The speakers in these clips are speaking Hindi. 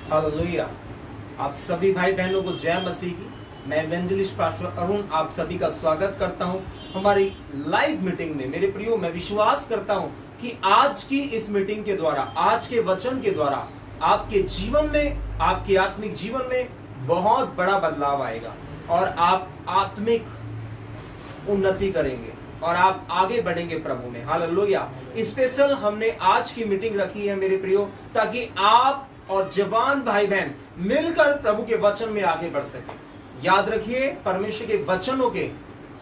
हालेलुया। आप सभी भाई बहनों को जय मसीह की। मैं इवेंजलिस्ट पास्टर अरुण आप सभी का स्वागत करता हूं हमारी लाइव मीटिंग में। मेरे प्रियो, मैं विश्वास करता हूं कि आज की इस मीटिंग के द्वारा, आज के वचन के द्वारा आपके जीवन में, आपके आत्मिक जीवन में बहुत बड़ा बदलाव आएगा और आप आत्मिक उन्नति करेंगे और आप आगे बढ़ेंगे प्रभु में। हालेलुया। स्पेशल हमने आज की मीटिंग रखी है मेरे प्रियो, ताकि आप और जवान भाई बहन मिलकर प्रभु के वचन में आगे बढ़ सके। याद रखिए, परमेश्वर के वचनों के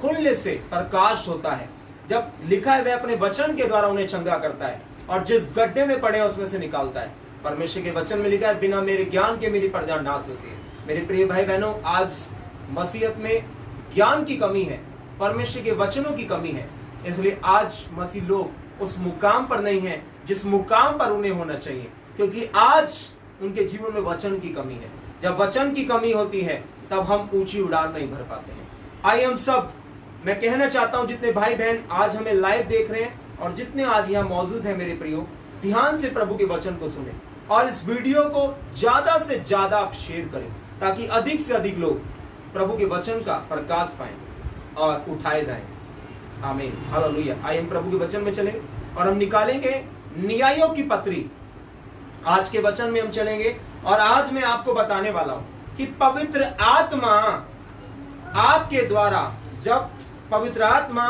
खुलने से प्रकाश होता है। जब लिखा है वह अपने वचन के द्वारा उन्हें चंगा करता है और जिस गड्ढे में पड़े हैं उसमें से निकालता है। परमेश्वर के वचन में लिखा है, बिना मेरे ज्ञान के मेरी प्रजा नाश होती है। मेरे प्रिय भाई बहनों, आज मसीहत में ज्ञान की कमी है, परमेश्वर के वचनों की कमी है, इसलिए आज मसीह लोग उस मुकाम पर नहीं है जिस मुकाम पर उन्हें होना चाहिए, क्योंकि आज उनके जीवन में वचन की कमी है। जब वचन की कमी होती है तब हम ऊंची उड़ान नहीं भर पाते हैं। आइए हम सब, मैं कहना चाहता हूं जितने भाई बहन आज हमें लाइव देख रहे हैं और जितने आज यहाँ मौजूद हैं मेरे प्रियो, ध्यान से प्रभु के वचन को सुने और इस वीडियो को ज्यादा से ज्यादा आप शेयर करें, ताकि अधिक से अधिक लोग प्रभु के वचन का प्रकाश पाएं और उठाए जाएं। आमीन, हालेलुया। आइए हम प्रभु के वचन में चलें और हम निकालेंगे न्यायों की पत्री। आज के वचन में हम चलेंगे और आज मैं आपको बताने वाला हूं कि पवित्र आत्मा आपके द्वारा, जब पवित्र आत्मा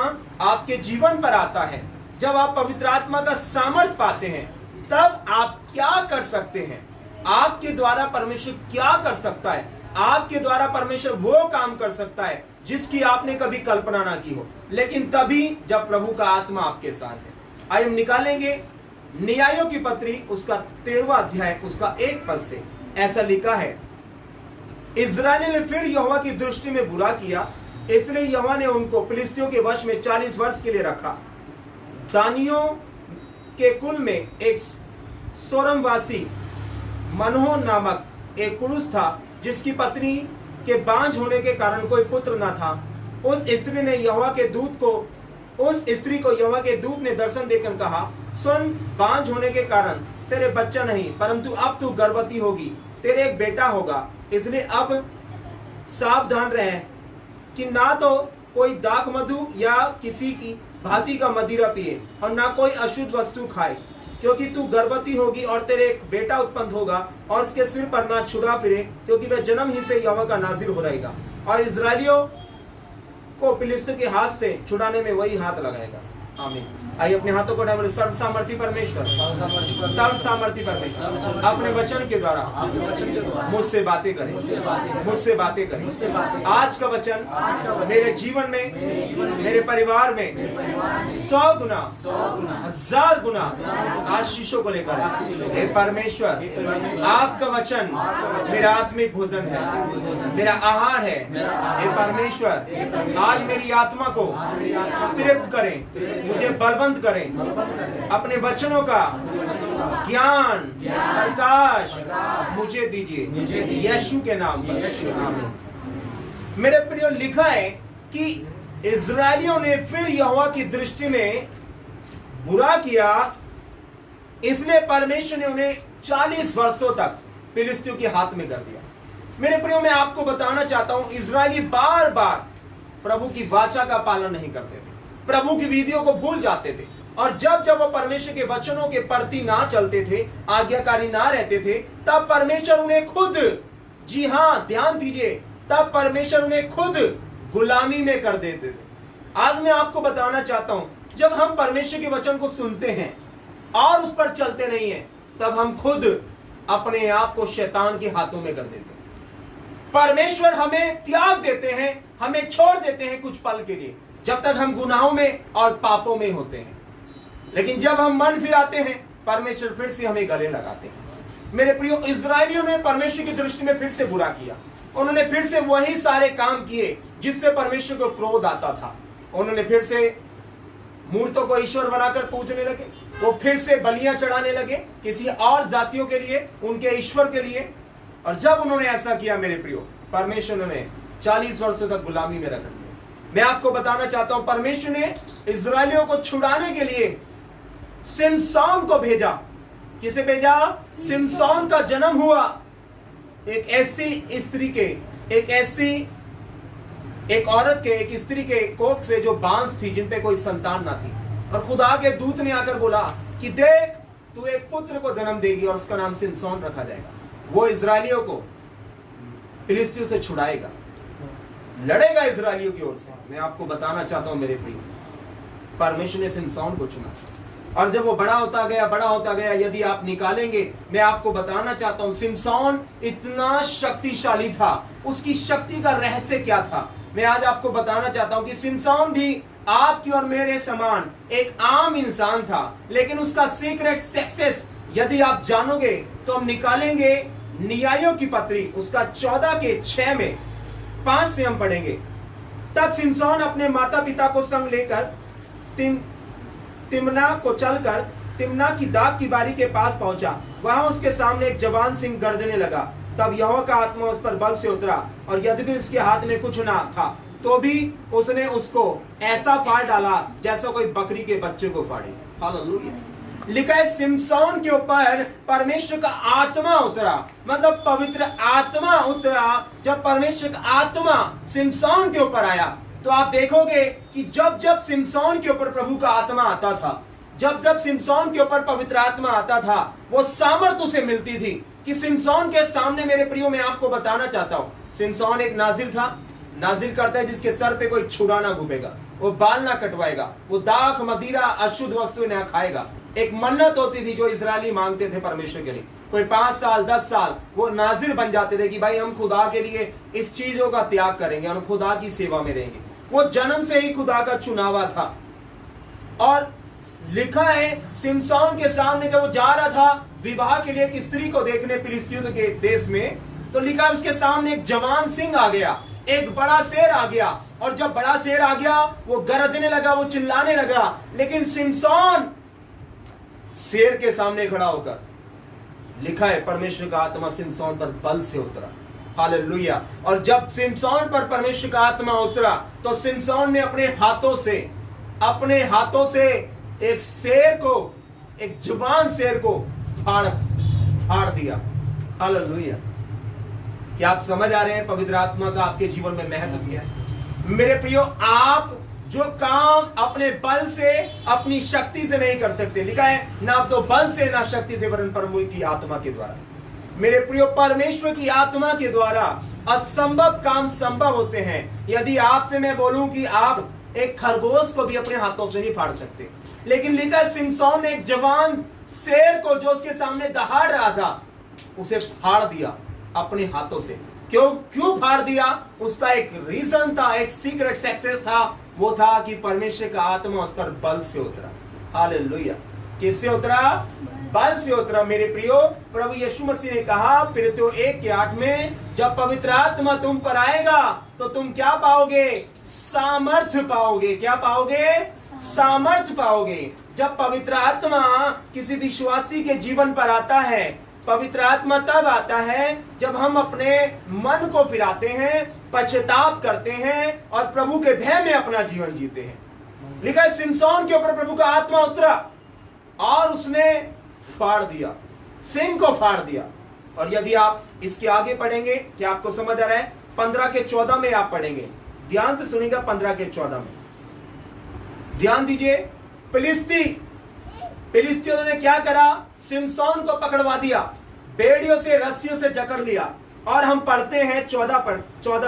आपके जीवन पर आता है, जब आप पवित्र आत्मा का सामर्थ पाते हैं, तब आप क्या कर सकते हैं। आपके द्वारा परमेश्वर क्या कर सकता है। आपके द्वारा परमेश्वर वो काम कर सकता है जिसकी आपने कभी कल्पना ना की हो, लेकिन तभी जब प्रभु का आत्मा आपके साथ है। आइए हम निकालेंगे न्यायों की पत्री, उसका 13वां अध्याय, उसका 1 पद से ऐसा लिखा है, इस्राएल ने फिर यहोवा की दृष्टि में बुरा किया, इसलिए यहोवा ने उनको फिलिस्तियों के वश में 40 वर्ष के लिए रखा। दानियों के कुल में एक सोरमवासी मनोह नामक एक पुरुष था, जिसकी पत्नी के बांझ होने के कारण कोई पुत्र न था। उस स्त्री को यहोवा के दूत ने दर्शन देकर कहा, सुन, बांझ होने के कारण तेरे बच्चा नहीं, परंतु अब तू गर्भवती होगी, तेरे एक बेटा होगा। इसलिए अब सावधान रहें कि ना तो कोई दाख मधु या किसी की भांति का मदिरा पिए और ना कोई अशुद्ध वस्तु खाए, क्योंकि तू गर्भवती होगी और तेरे एक बेटा उत्पन्न होगा और उसके सिर पर ना छुरा फिरे, क्योंकि वह जन्म ही से यहोवा का नाज़िर हो रहेगा और इस्राएलियों को फिलिस्तियों के हाथ से छुड़ाने में वही हाथ लगाएगा। आमीन। आइए अपने हाथों को उठाएं, बोले सर्व सामर्थी परमेश्वर, सर्व सामर्थी परमेश्वर अपने वचन के द्वारा मुझसे बातें करें, मुझसे बातें करें। आज का वचन मेरे जीवन में, मेरे परिवार में 100 गुना, 1000 गुना आशीषों को लेकर हे परमेश्वर, आपका वचन मेरा आत्मिक भोजन है, मेरा आहार है। हे परमेश्वर, आज मेरी आत्मा को तृप्त करें, मुझे बलवंत करें, अपने वचनों का ज्ञान, प्रकाश मुझे दीजिए, यीशु के नाम पर, आमीन। मेरे प्रियो, लिखा है कि इस्राएलियों ने फिर यहोवा की दृष्टि में बुरा किया, इसलिए परमेश्वर ने उन्हें 40 वर्षों तक फिलिस्तियों के हाथ में कर दिया। मेरे प्रियो, मैं आपको बताना चाहता हूं, इस्राएली बार बार प्रभु की वाचा का पालन नहीं करते थे, प्रभु की विधियों को भूल जाते थे, और जब जब वो परमेश्वर के वचनों के प्रति ना चलते थे, आज्ञाकारी ना रहते थे, तब परमेश्वर उन्हें खुद, जी हाँ ध्यान दीजिए, तब परमेश्वर उन्हें खुद गुलामी में कर देते थे। आज मैं आपको बताना चाहता हूं, जब हम परमेश्वर के वचन को सुनते हैं और उस पर चलते नहीं हैं, तब हम खुद अपने आप को शैतान के हाथों में कर देते हैं। परमेश्वर हमें त्याग देते हैं, हमें छोड़ देते हैं कुछ पल के लिए, जब तक हम गुनाहों में और पापों में होते हैं, लेकिन जब हम मन फिराते हैं, परमेश्वर फिर से हमें गले लगाते हैं। मेरे प्रियो, इस्राएलियों ने परमेश्वर की दृष्टि में फिर से बुरा किया। उन्होंने फिर से वही सारे काम किए जिससे परमेश्वर को क्रोध आता था। उन्होंने फिर से मूर्तों को ईश्वर बनाकर पूजने लगे, वो फिर से बलियां चढ़ाने लगे किसी और जातियों के लिए, उनके ईश्वर के लिए। और जब उन्होंने ऐसा किया मेरे प्रियो, परमेश्वर ने 40 वर्षों तक गुलामी में रख दिया। मैं आपको बताना चाहता हूं, परमेश्वर ने इस्राएलियों को छुड़ाने के लिए सिमसोन को भेजा। किसे भेजा? सिमसोन का जन्म हुआ एक ऐसी स्त्री के, एक औरत के, एक स्त्री के कोख से जो बांस थी, जिन पे कोई संतान ना थी, और खुदा के दूत ने आकर बोला कि देख, तू एक पुत्र को जन्म देगी और उसका नाम सिमसोन रखा जाएगा। वो इजरायलियों को फिलिस्तियों से छुड़ाएगा, लड़ेगा इजरायलियों की ओर से। मैं आपको बताना चाहता हूं मेरे प्रिय, परमेश्वर ने सिमसोन को चुना, और जब वो बड़ा होता गया, यदि आप निकालेंगे, मैं आपको बताना चाहता हूं, सिमसोन इतना शक्तिशाली था। उसकी शक्ति का रहस्य क्या था, मैं आज आपको बताना चाहता हूं कि सिमसोन भी आपकी और मेरे समान एक आम इंसान था, लेकिन उसका सीक्रेट सक्सेस यदि आप जानोगे तो हम निकालेंगे न्यायों की पत्री, उसका 14:6 में 5 से हम पढ़ेंगे। तब सिमसोन अपने माता पिता को संग लेकर तिम्ना को चलकर तिम्ना की दाग की बारी के पास पहुंचा। वहां उसके सामने एक जवान सिंह गर्जने लगा। तब यहोवा का आत्मा उस पर बल से उतरा, और यद्यपि उसके हाथ में कुछ ना था तो भी उसने उसको ऐसा फाड़ डाला जैसा कोई बकरी के बच्चे को फाड़े। हालेलुया। लिखा है सिमसोन के ऊपर परमेश्वर का आत्मा उतरा, मतलब पवित्र आत्मा उतरा। जब परमेश्वर का आत्मा सिमसोन के ऊपर आया तो आप देखोगे कि जब जब सिमसोन के ऊपर प्रभु का आत्मा आता था, जब जब सिमसोन के ऊपर पवित्र आत्मा आता था, वो सामर्थ्य उसे मिलती थी कि सिमसोन के सामने, मेरे प्रियो, मैं आपको बताना चाहता हूं, सिमसोन एक नाजिर था। नाजिर करता है जिसके सर पे कोई छुरा ना घुपेगा, वो बाल ना कटवाएगा, वो दाख मदिरा अशुद्ध वस्तु ना खाएगा। एक मन्नत होती थी जो इजरायली मांगते थे परमेश्वर के लिए। कोई 5 साल 10 साल वो नाजिर बन जाते थे कि भाई हम खुदा के लिए इस चीजों का त्याग करेंगे, हम खुदा की सेवा में रहेंगे। वो जन्म से ही खुदा का चुनावा था। और लिखा है सिमसोन के सामने जब वो जा रहा था विवाह के लिए एक स्त्री को देखने फिलिस्तियों के देश में, तो लिखा है उसके सामने एक जवान सिंह आ गया, एक बड़ा शेर आ गया। और जब बड़ा शेर आ गया वो गरजने लगा, वो चिल्लाने लगा, लेकिन सिमसोन शेर के सामने खड़ा होकर, लिखा है परमेश्वर का आत्मा सिमसोन पर बल से उतरा। हालेलुया। और जब सिमसोन पर परमेश्वर का आत्मा उतरा तो सिमसोन ने अपने हाथों से एक शेर को, एक जवान शेर को फाड़ दिया। हालेलुया। क्या आप समझ आ रहे हैं पवित्र आत्मा का आपके जीवन में महत्व क्या है? मेरे प्रियो, आप जो काम अपने बल से, अपनी शक्ति से नहीं कर सकते, लिखा है ना तो बल से ना शक्ति से, वरन परमेश्वर की आत्मा के द्वारा। मेरे प्रियो, परमेश्वर की आत्मा के द्वारा असंभव काम संभव होते हैं। यदि आपसे मैं बोलूं कि आप एक खरगोश को भी अपने हाथों से नहीं फाड़ सकते, लेकिन लिखा है सिमसोन ने एक जवान शेर को जो उसके सामने दहाड़ रहा था, उसे फाड़ दिया अपने हाथों से। क्यों फाड़ दिया? उसका एक रीजन था, एक सीक्रेट सक्सेस था। वो था कि परमेश्वर का आत्मा उस पर बल से उतरा। हालेलुया। किससे उतरा? बल से उतरा। मेरे प्रियो, प्रभु यीशु मसीह ने कहा फिलिप्पियों 1:8 में, जब पवित्र आत्मा तुम पर आएगा तो तुम क्या पाओगे? सामर्थ्य पाओगे। क्या पाओगे? सामर्थ्य पाओगे। जब पवित्र आत्मा किसी विश्वासी के जीवन पर आता है, पवित्र आत्मा तब आता है जब हम अपने मन को फिराते हैं, पश्चाताप करते हैं और प्रभु के भय में अपना जीवन जीते हैं। लिखा है सिमसोन के ऊपर प्रभु का आत्मा उतरा और उसने फाड़ दिया, सिंह को फाड़ दिया। और यदि आप इसके आगे पढ़ेंगे, क्या आपको समझ आ रहा है? 15:14 में आप पढ़ेंगे, ध्यान से सुनिएगा। 15:14 में ध्यान दीजिए। फिलिस्तियों ने क्या करा? सिमसोन को पकड़वा दिया, बेड़ियों से, रस्सियों से जकड़ लिया। और हम पढ़ते हैं 14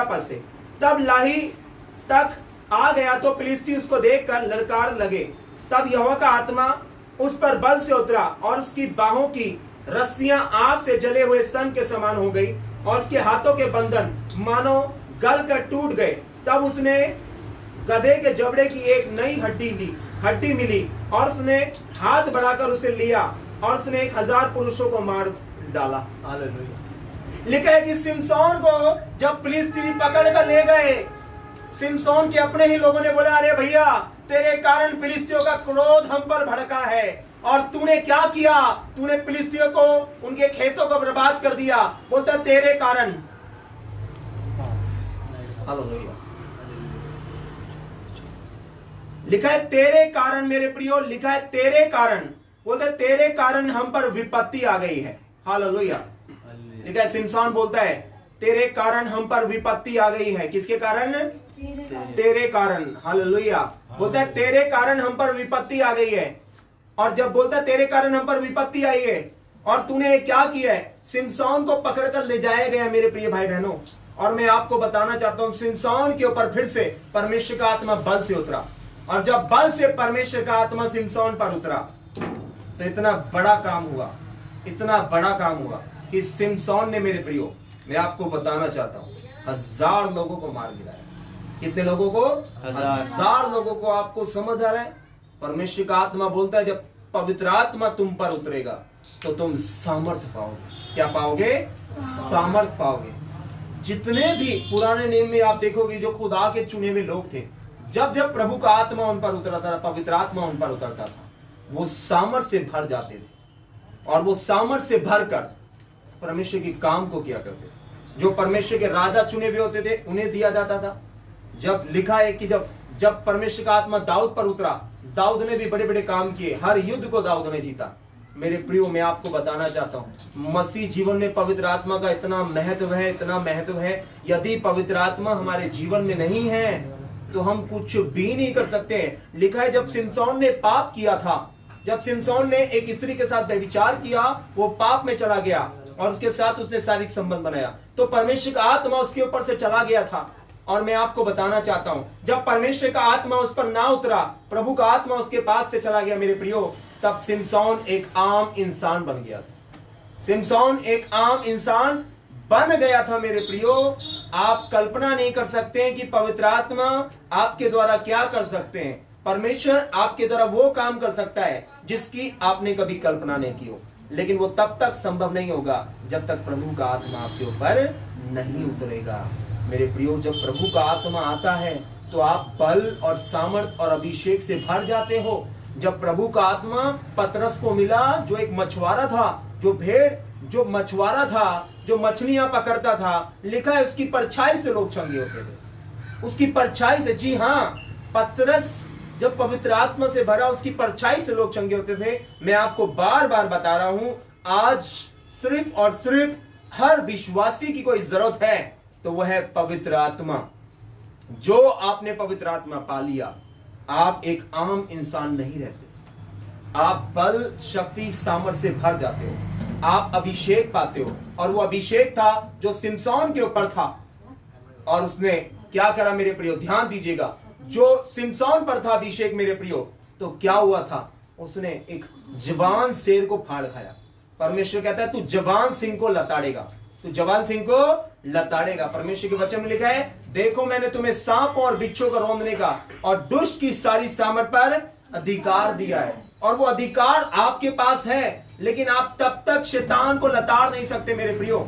पद से, तब लाही तक आ गया तो फिलिस्ती उसको देखकर ललकार लगे। तब यहोवा का आत्मा उस पर बल से उतरा और उसकी बाहों की रस्सियां आग से जले हुए सन के समान हो गई और उसके हाथों के बंधन मानो गल कर टूट गए। तब उसने गधे के जबड़े की एक नई हड्डी मिली और उसने हाथ बढ़ाकर उसे लिया और उसने 1000 पुरुषों को मार डाला। हालेलुया। लिखा है कि सिमसोन को जब फिलिस्ती पकड़ कर ले गए, सिमसोन के अपने ही लोगों ने बोला, अरे भैया, तेरे कारण फिलिस्तियों का क्रोध हम पर भड़का है और तूने क्या किया? तूने फिलिस्तियों को, उनके खेतों को बर्बाद कर दिया। बोलता तेरे कारण। हालेलुया। लिखा है तेरे कारण। मेरे प्रियो, लिखा है तेरे कारण। बोलते तेरे कारण हम पर विपत्ति आ गई है। हालेलुया। लिखा है, सिमसोन बोलता है तेरे कारण हम पर विपत्ति आ गई है। किसके कारण? तेरे कारण। हालेलुया। बोलता है तेरे कारण हम पर विपत्ति आ गई है। और जब बोलता है तेरे कारण हम पर विपत्ति आई है और तूने क्या किया है, सिमसोन को पकड़कर ले जाया गया मेरे प्रिय भाई बहनों। और मैं आपको बताना चाहता हूं, सिमसोन के ऊपर फिर से परमेश्वर का आत्मा बल से उतरा। और जब बल से परमेश्वर का आत्मा सिमसोन पर उतरा तो इतना बड़ा काम हुआ, इतना बड़ा काम हुआ कि सिमसोन ने मेरे प्रियो, मैं आपको बताना चाहता हूं, 1000 लोगों को मार गिराया। कितने लोगों को? 1000 लोगों को। आपको समझ आ रहा है? परमेश्वर का आत्मा बोलता है जब पवित्र आत्मा तुम पर उतरेगा तो तुम सामर्थ्य पाओगे। क्या पाओगे? सामर्थ्य पाओगे। जितने भी पुराने नियम में आप देखोगे जो खुदा के चुने हुए लोग थे, जब जब प्रभु का आत्मा उन पर उतरता था, पवित्र आत्मा उन पर उतरता था, वो सामर्थ्य से भर जाते थे और वो सामर्थ्य से भरकर परमेश्वर के काम को किया करते थे। जो परमेश्वर के राजा चुने हुए होते थे उन्हें दिया जाता था। जब लिखा है कि जब परमेश्वर का आत्मा दाऊद पर उतरा, दाऊद ने भी बड़े बड़े काम किए, हर युद्ध को दाऊद ने जीता। मेरे प्रियो, मैं आपको बताना चाहता हूं, मसीह जीवन में पवित्र आत्मा का इतना महत्व है, इतना महत्व है। यदि पवित्र आत्मा हमारे जीवन में नहीं है तो हम कुछ भी नहीं कर सकते। लिखा है जब सिमसोन ने पाप किया था, जब सिमसोन ने एक स्त्री के साथ व्यभिचार किया, वो पाप में चला गया और उसके साथ उसने शारीरिक संबंध बनाया, तो परमेश्वर का आत्मा उसके ऊपर से चला गया था। और मैं आपको बताना चाहता हूं, जब परमेश्वर का आत्मा उस पर ना उतरा, प्रभु का आत्मा उसके पास से चला गया मेरे प्रियो, तब सिमसोन एक आम इंसान बन गया था। सिमसोन एक आम इंसान बन गया था मेरे प्रियो। आप कल्पना नहीं कर सकते कि पवित्र आत्मा आपके द्वारा क्या कर सकते हैं। परमेश्वर आपके द्वारा वो काम कर सकता है जिसकी आपने कभी कल्पना नहीं की हो, लेकिन वो तब तक संभव नहीं होगा जब तक प्रभु का आत्मा आपके ऊपर नहीं उतरेगा। मेरे प्रियो, जब प्रभु का आत्मा आता है तो आप बल और सामर्थ और अभिषेक से भर जाते हो। जब प्रभु का आत्मा पतरस को मिला, जो एक मछुआरा था, जो मछुआरा था, जो मछलियां पकड़ता था, लिखा है उसकी परछाई से लोग चंगे होते थे। उसकी परछाई से, जी हाँ, पतरस जब पवित्र आत्मा से भरा, उसकी परछाई से लोग चंगे होते थे। मैं आपको बार बार बता रहा हूं, आज सिर्फ और सिर्फ हर विश्वासी की कोई जरूरत है तो वह है पवित्र आत्मा। जो आपने पवित्र आत्मा पा लिया, आप एक आम इंसान नहीं रहते। आप बल, शक्ति, सामर्थ्य से भर जाते हो, आप अभिषेक पाते हो। और वो अभिषेक था जो सिमसोन के ऊपर था। और उसने क्या करा मेरे प्रियो? ध्यान दीजिएगा, जो सिमसोन पर था अभिषेक मेरे प्रियो, तो क्या हुआ था? उसने एक जवान शेर को फाड़ खाया। परमेश्वर कहता है तू जवान सिंह को लताड़ेगा, तू जवान सिंह को लताड़ेगा। परमेश्वर के वचन में लिखा है, देखो मैंने तुम्हें सांप और बिच्छू को रौंदने का और दुष्ट की सारी सामर्थ पर अधिकार दिया है। और वो अधिकार आपके पास है, लेकिन आप तब तक शैतान को लताड़ नहीं सकते मेरे प्रियो।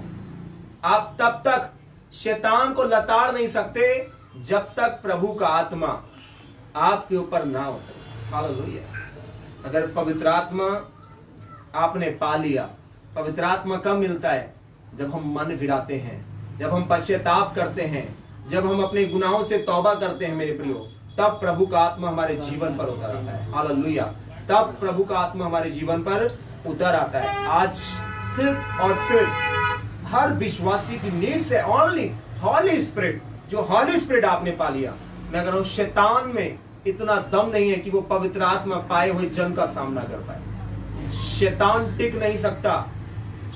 आप तब तक शैतान को लताड़ नहीं सकते जब तक प्रभु का आत्मा आपके ऊपर ना उतरे। हालेलुया। अगर पवित्र आत्मा आपने पा लिया, पवित्र आत्मा कब मिलता है? जब हम मन फिराते हैं, जब हम पश्चाताप करते हैं, जब हम अपने गुनाहों से तौबा करते हैं मेरे प्रियो, तब प्रभु का आत्मा हमारे जीवन पर उतर आता है। हालेलुया। तब प्रभु का आत्मा हमारे जीवन पर उतर आता है। आज सिर्फ और सिर्फ हर विश्वासी की नीड से ओनली हॉली स्पिरिट, जो हॉली स्पिरिट आपने पा लिया। मैं कह रहा हूं, शैतान में इतना दम नहीं है कि वो पवित्र आत्मा पाए हुए जन का सामना कर पाए। शैतान टिक नहीं सकता,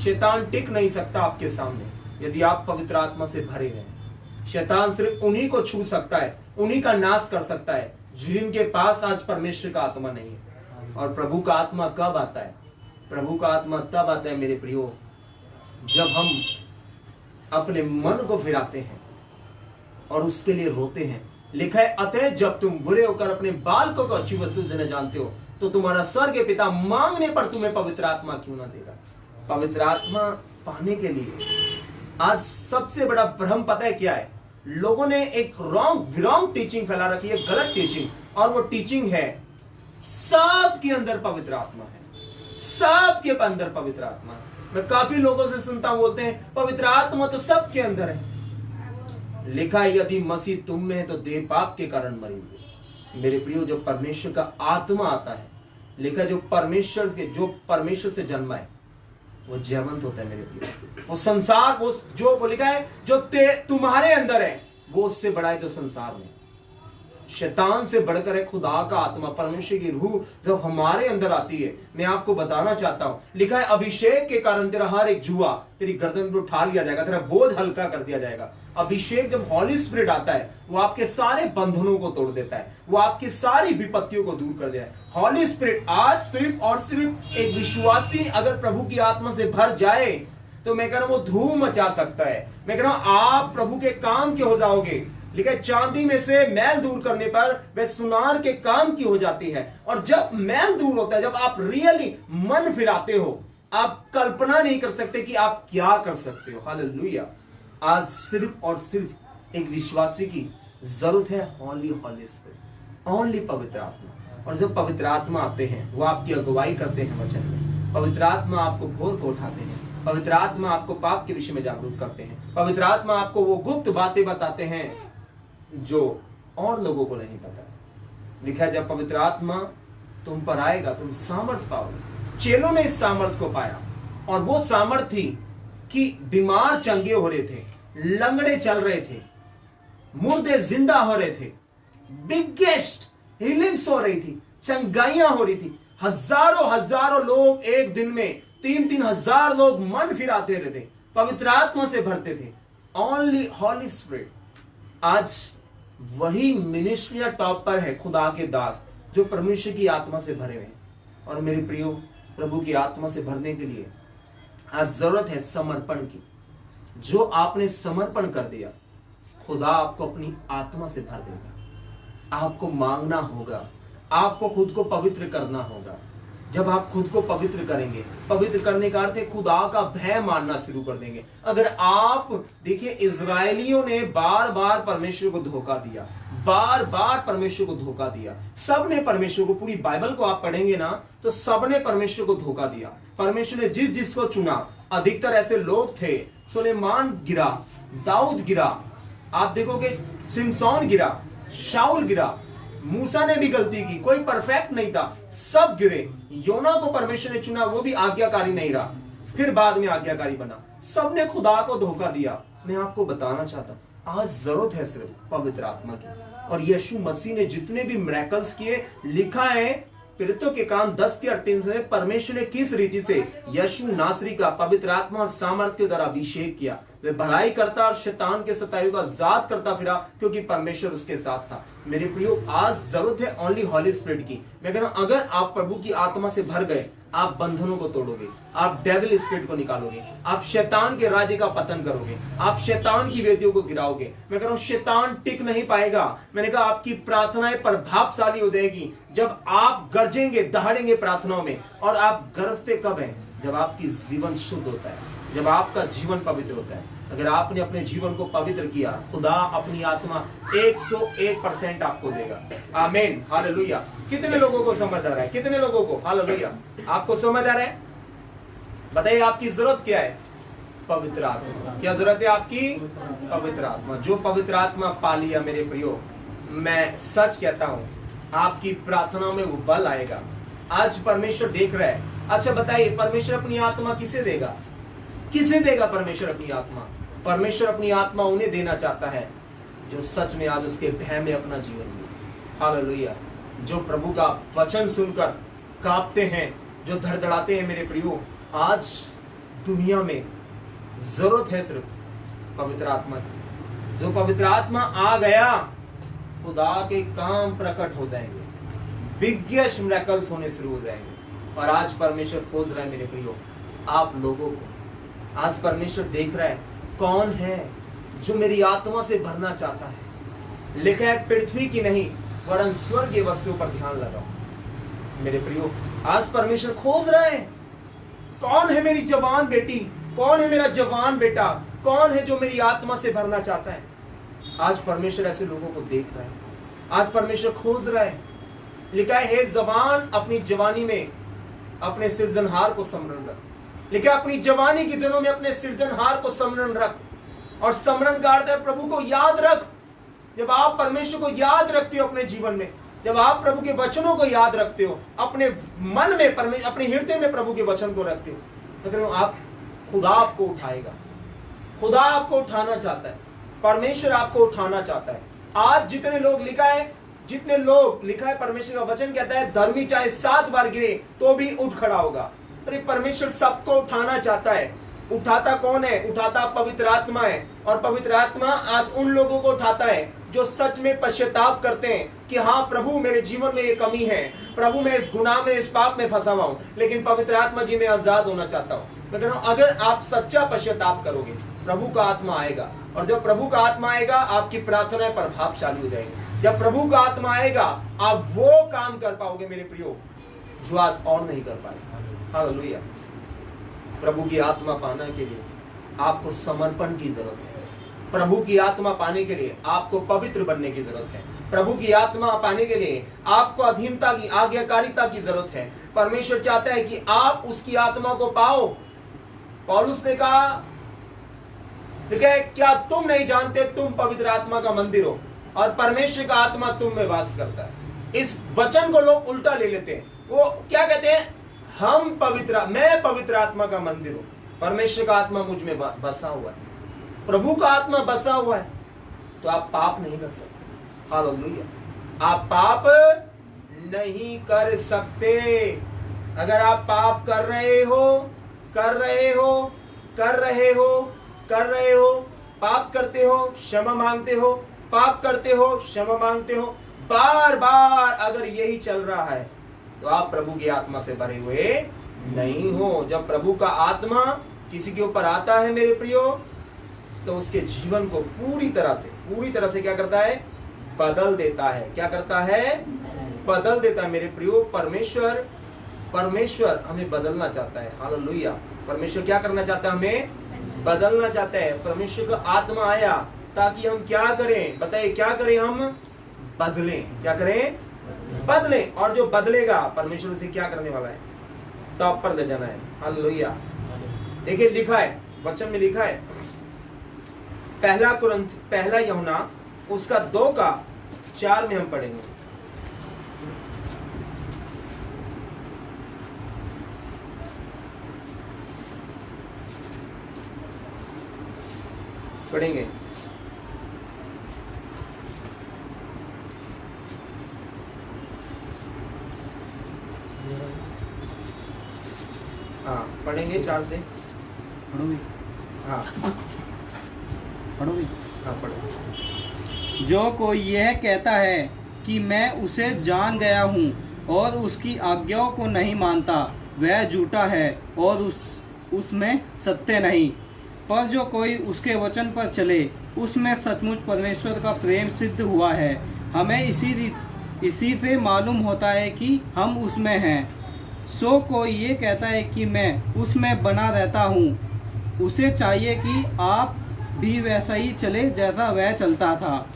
शैतान टिक नहीं सकता आपके सामने यदि आप पवित्र आत्मा से भरे हैं। शैतान सिर्फ उन्हीं को छू सकता है, उन्हीं का नाश कर सकता है जिनके पास आज परमेश्वर का आत्मा नहीं है। और प्रभु का आत्मा कब आता है? प्रभु का आत्मा तब आता है मेरे प्रियो, जब हम अपने मन को फिराते हैं और उसके लिए रोते हैं। लिखा है, अतः जब तुम बुरे होकर अपने बालकों को अच्छी वस्तु देना जानते हो तो तुम्हारा स्वर्गीय पिता मांगने पर तुम्हें पवित्र आत्मा क्यों ना देगा। पवित्र आत्मा पाने के लिए आज सबसे बड़ा भ्रम पता है क्या है? लोगों ने एक रॉन्ग टीचिंग फैला रखी है, गलत टीचिंग। और वो टीचिंग है सबके अंदर पवित्र आत्मा है, सबके अंदर पवित्र आत्मा है। मैं काफी लोगों से सुनता हूं, बोलते हैं पवित्र आत्मा तो सबके अंदर है। लिखा है, यदि मसीह तुम में है तो देह पाप के कारण मरी हुई। मेरे प्रियो, जो परमेश्वर का आत्मा आता है, लिखा जो परमेश्वर से जन्मा है, वो जयवंत होता है मेरे प्रिय। वो संसार, वो जो वो लिखा है जो तुम्हारे अंदर है वो उससे बड़ा है जो संसार में। शैतान से बढ़कर है खुदा का आत्मा, परमेश्वर की रूह जब हमारे अंदर आती है। मैं आपको बताना चाहता हूं, लिखा है अभिषेक के कारण तेरा हर एक जुआ तेरी गर्दन पर उठा लिया जाएगा, तेरा बोझ हल्का कर दिया जाएगा। अभिषेक जब हॉली स्पिरिट आता है वो आपके सारे बंधनों को तोड़ देता है, वो आपकी सारी विपत्तियों को दूर कर देता है। हॉली स्पिरिट आज सिर्फ और सिर्फ एक विश्वासी अगर प्रभु की आत्मा से भर जाए तो मैं कह रहा हूं वो धूम मचा सकता है। मैं कह रहा हूं आप प्रभु के काम के हो जाओगे। लिखा है चांदी में से मैल दूर करने पर वह सुनार के काम की हो जाती है। और जब मैल दूर होता है, जब आप रियली मन फिराते हो, आप कल्पना नहीं कर सकते कि आप क्या कर सकते हो। हालेलुया। आज सिर्फ और सिर्फ एक विश्वासी की जरूरत है ओनली हॉली स्पिरिट, ओनली पवित्र आत्मा। और जब पवित्र आत्मा आते हैं वो आपकी अगुवाई करते हैं वचन में। पवित्र आत्मा आपको भोर को उठाते हैं, पवित्र आत्मा आपको पाप के विषय में जागरूक करते हैं, पवित्र आत्मा आपको वो गुप्त बातें बताते हैं जो और लोगों को नहीं पता। लिखा है जब पवित्र आत्मा तुम पर आएगा तुम सामर्थ पाओगे। चेलों ने इस सामर्थ को पाया और वो सामर्थ थी कि बीमार चंगे हो रहे थे, लंगड़े चल रहे थे, मुर्दे जिंदा हो रहे थे, बिगेस्ट हीलिंग्स हो रही थी, चंगाइयां हो रही थी। हजारों हजारों लोग एक दिन में 3-3 हजार लोग मन फिराते रहते, पवित्र आत्मा से भरते थे। ओनली हॉली स्पिरिट। आज वही मिनिस्ट्रिया टॉप पर है, खुदा के दास जो परमेश्वर की आत्मा से भरे हुए हैं। और मेरे प्रियो, प्रभु की आत्मा से भरने के लिए आज जरूरत है समर्पण की। जो आपने समर्पण कर दिया, खुदा आपको अपनी आत्मा से भर देगा। आपको मांगना होगा, आपको खुद को पवित्र करना होगा। जब आप खुद को पवित्र करेंगे, पवित्र करने का अर्थ है खुदा का भय मानना शुरू कर देंगे। अगर आप देखिए, इजरायलियों ने बार बार परमेश्वर को धोखा दिया, बार बार परमेश्वर को धोखा दिया। सबने परमेश्वर को, पूरी बाइबल को आप पढ़ेंगे ना तो सबने परमेश्वर को धोखा दिया। परमेश्वर ने जिस जिसको चुना, अधिकतर ऐसे लोग थे। सुलेमान गिरा, दाऊद गिरा, आप देखोगे सिमसोन गिरा, शाऊल गिरा, मूसा ने भी गलती की, कोई परफेक्ट नहीं था, सब गिरे। योना को परमेश्वर ने चुना, वो भी आज्ञाकारी नहीं रहा, फिर बाद में आज्ञाकारी बना। सबने खुदा को धोखा दिया। मैं आपको बताना चाहता हूं, आज जरूरत है सिर्फ पवित्र आत्मा की। और यीशु मसीह ने जितने भी मिरेकल्स किए, लिखा है प्रेरितों के काम 10:38 में, परमेश्वर ने किस रीति से यीशु नासरी का पवित्र आत्मा और सामर्थ के द्वारा अभिषेक किया। वे भलाई करता और शैतान के सताइयों का जात करता फिरा, क्योंकि परमेश्वर उसके साथ था। मेरे प्रियो, आज जरूरत है ओनली हॉली स्पिरिट की। मैं कह रहा हूं, अगर आप प्रभु की आत्मा से भर गए, आप बंधनों को तोड़ोगे, आप डेविल स्पिरिट को निकालोगे, आप शैतान के राज्य का पतन करोगे, आप शैतान की वेदियों को गिराओगे। मैं कह रहा हूं, शैतान टिक नहीं पाएगा। मैंने कहा आपकी प्रार्थनाएं प्रभावशाली हो जाएगी जब आप गरजेंगे, दहाड़ेंगे प्रार्थनाओं में। और आप गरजते कब हैं? जब आपकी जीवन शुद्ध होता है, जब आपका जीवन पवित्र होता है। अगर आपने अपने जीवन को पवित्र किया, खुदा अपनी आत्मा 101% आपको देगा। आमीन, हालेलुया। कितने लोगों को समझ आ रहा है? कितने लोगों को? हालेलुया। आपको समझ आ रहा है? बताइए आपकी जरूरत क्या है? पवित्र आत्मा। क्या जरूरत है आपकी? पवित्र आत्मा। जो पवित्र आत्मा पा लिया मेरे प्रियो, मैं सच कहता हूं आपकी प्रार्थना में वो बल आएगा। आज परमेश्वर देख रहा है। अच्छा बताइए, परमेश्वर अपनी आत्मा किसे देगा? किसे देगा परमेश्वर अपनी आत्मा? परमेश्वर अपनी आत्मा उन्हें देना चाहता है जो सच में आज उसके भय में अपना जीवन जिए। हालेलुया। जो प्रभु का वचन सुनकर कांपते हैं, जो धड़धड़ाते हैं मेरे प्रियो। आज दुनिया में जरूरत है सिर्फ पवित्र आत्मा की। जो पवित्र आत्मा आ गया, खुदा के काम प्रकट हो जाएंगे, बिगेस्ट मिरेकल्स होने शुरू हो जाएंगे। और आज परमेश्वर खोज रहा है मेरे प्रियो आप लोगों को। आज परमेश्वर देख रहा है कौन है जो मेरी आत्मा से भरना चाहता है। लिखा है पृथ्वी की नहीं वरन स्वर्ग की वस्तुओं पर ध्यान लगाओ। मेरे प्रियो, आज परमेश्वर खोज रहा है कौन है मेरी जवान बेटी, कौन है मेरा जवान बेटा, कौन है जो मेरी आत्मा से भरना चाहता है। आज परमेश्वर ऐसे लोगों को देख रहा है। आज परमेश्वर खोज रहा है। लिखा है हे जवान, अपनी जवानी में अपने सृजनहार को स्मरण रख। लिखा है अपनी जवानी के दिनों में अपने सृजनहार को स्मरण रख। और स्मरण का अर्थ है प्रभु को याद रख। जब आप परमेश्वर को याद रखते हो अपने जीवन में, जब आप प्रभु के वचनों को याद रखते हो, अपने मन में अपने हृदय में प्रभु के वचन को रखते हो, मगर आप खुदा आपको उठाएगा, खुदा आपको उठाना चाहता है, परमेश्वर आपको उठाना चाहता है। आज जितने लोग लिखा है परमेश्वर का वचन कहता है धर्मी चाहे 7 बार गिरे तो भी उठ खड़ा होगा। अरे परमेश्वर सबको उठाना चाहता है। उठाता कौन है? उठाता पवित्र आत्मा है। और पवित्र आत्मा आज उन लोगों को उठाता है जो सच में पश्चाताप करते हैं कि हाँ प्रभु मेरे जीवन में ये कमी है, प्रभु मैं इस गुनाह में, इस पाप में फंसा हुआ हूं, लेकिन पवित्र आत्मा जी मैं आजाद होना चाहता हूं। मैं कह रहा हूं अगर आप सच्चा पश्चाताप करोगे प्रभु का आत्मा आएगा, और जब प्रभु का आत्मा आएगा आपकी प्रार्थनाएं प्रभावशाली हो जाएगी। जब प्रभु का आत्मा आएगा आप वो काम कर पाओगे मेरे प्रियो जो आप और नहीं कर पाए। हालेलुया। प्रभु की आत्मा पाने के लिए आपको समर्पण की जरूरत है। प्रभु की आत्मा पाने के लिए आपको पवित्र बनने की जरूरत है। प्रभु की आत्मा पाने के लिए आपको अधीनता की, आज्ञाकारिता की जरूरत है। परमेश्वर चाहता है कि आप उसकी आत्मा को पाओ। पौलुस ने कहा क्या तुम नहीं जानते तुम पवित्र आत्मा का मंदिर हो और परमेश्वर का आत्मा तुम में वास करता है। इस वचन को लोग उल्टा ले लेते हैं। वो क्या कहते हैं? मैं पवित्र आत्मा का मंदिर हूं, परमेश्वर का आत्मा मुझ में बसा हुआ है, प्रभु का आत्मा बसा हुआ है, तो आप पाप नहीं कर सकते। हालेलुया। आप पाप नहीं कर सकते। अगर आप पाप कर रहे हो, पाप करते हो, क्षमा मांगते हो, पाप करते हो, क्षमा मांगते हो, बार बार अगर यही चल रहा है तो आप प्रभु की आत्मा से भरे हुए नहीं हो। जब प्रभु का आत्मा किसी के ऊपर आता है मेरे प्रियो, तो उसके जीवन को पूरी तरह से क्या करता है? बदल देता है। क्या करता है? बदल देता है मेरे प्रियो। परमेश्वर हमें बदलना चाहता है। हालेलुया। परमेश्वर क्या करना चाहता है? हमें बदलना चाहता है। परमेश्वर का आत्मा आया ताकि हम क्या करें? बताइए क्या करें? हम बदलें। क्या करें? बदलें। और जो बदलेगा परमेश्वर उसे क्या करने वाला है? टॉप पर ले जाना है। हालेलुया। देखिए लिखा है, वचन में लिखा है, पहला यूहन्ना उसका 2:4 में हम पढ़ेंगे। हाँ पढ़ेंगे 4 से। हाँ पढ़ो। जो कोई यह कहता है कि मैं उसे जान गया हूँ और उसकी आज्ञाओं को नहीं मानता वह झूठा है और उसमें सत्य नहीं। पर जो कोई उसके वचन पर चले उसमें सचमुच परमेश्वर का प्रेम सिद्ध हुआ है। हमें इसी से मालूम होता है कि हम उसमें हैं। सो कोई ये कहता है कि मैं उसमें बना रहता हूँ, उसे चाहिए कि आप भी वैसा ही चले जैसा वह चलता था।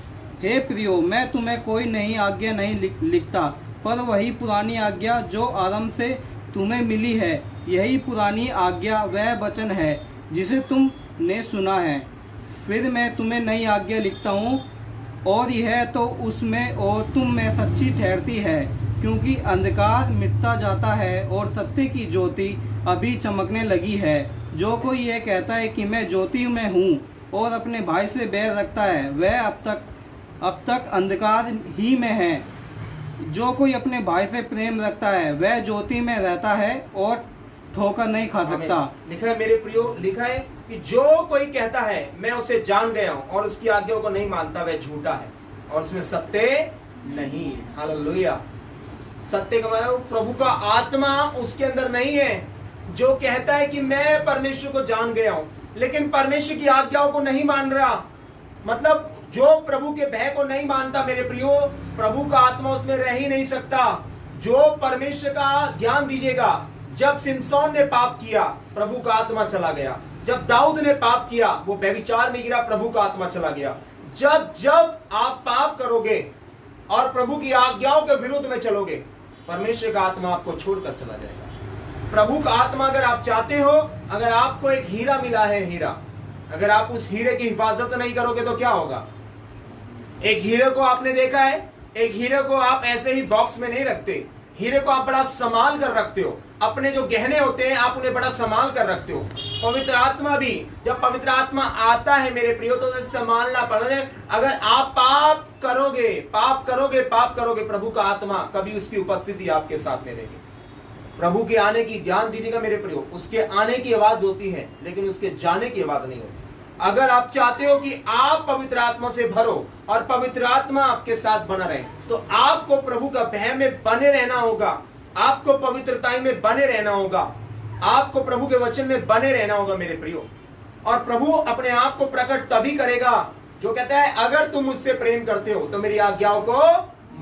हे प्रियो, मैं तुम्हें कोई नई आज्ञा नहीं लिखता, पर वही पुरानी आज्ञा जो आरंभ से तुम्हें मिली है। यही पुरानी आज्ञा वह वचन है जिसे तुमने सुना है। फिर मैं तुम्हें नई आज्ञा लिखता हूँ, और यह तो उसमें और तुम में सच्ची ठहरती है, क्योंकि अंधकार मिटता जाता है और सत्य की ज्योति अभी चमकने लगी है। जो कोई यह कहता है कि मैं ज्योति में हूँ और अपने भाई से बैर रखता है, वह अब तक अंधकार ही में है। जो कोई अपने भाई से प्रेम रखता है वह ज्योति में रहता है और ठोकर नहीं खा सकता। लिखा है मेरे प्रियो, लिखा है कि जो कोई कहता है मैं उसे जान गया हूँ और उसकी आज्ञाओं को नहीं मानता वह झूठा है और उसमें सत्य नहीं। हालेलुया। सत्य का मतलब प्रभु का आत्मा उसके अंदर नहीं है। जो कहता है कि मैं परमेश्वर को जान गया हूं लेकिन परमेश्वर की आज्ञाओं को नहीं मान रहा, मतलब जो प्रभु के भय को नहीं मानता मेरे प्रियो, प्रभु का आत्मा उसमें रह ही नहीं सकता। जो परमेश्वर का ज्ञान दीजिएगा, जब सिमसोन ने पाप किया प्रभु का आत्मा चला गया, जब दाऊद ने पाप किया वो व्यभिचार में गिरा, प्रभु का आत्मा चला गया। जब आप पाप करोगे और प्रभु की आज्ञाओं के विरुद्ध में चलोगे, परमेश्वर का आत्मा आपको छोड़कर चला जाएगा। प्रभु का आत्मा अगर आप चाहते हो, अगर आपको एक हीरा मिला है, हीरा, अगर आप उस हीरे की हिफाजत नहीं करोगे तो क्या होगा? एक हीरे को आपने देखा है, एक हीरे को आप ऐसे ही बॉक्स में नहीं रखते, हीरे को आप बड़ा संभाल कर रखते हो। अपने जो गहने होते हैं आप उन्हें बड़ा संभाल कर रखते हो। पवित्र आत्मा भी, जब पवित्र आत्मा आता है मेरे प्रियो, तो उसे संभालना पड़ेगा। अगर आप पाप करोगे, प्रभु का आत्मा कभी उसकी उपस्थिति आपके साथ नहीं रहेगी। प्रभु के आने की, ध्यान दीजिएगा मेरे प्रियो, उसके आने की आवाज होती है लेकिन उसके जाने की आवाज नहीं होती। अगर आप चाहते हो कि आप पवित्र आत्मा से भरो और पवित्र आत्मा आपके साथ बना रहे, तो आपको प्रभु का भय में बने रहना होगा, आपको पवित्रता में बने रहना होगा, आपको प्रभु के वचन में बने रहना होगा मेरे प्रियो। और प्रभु अपने आप को प्रकट तभी करेगा जो कहता है अगर तुम मुझसे प्रेम करते हो तो मेरी आज्ञाओं को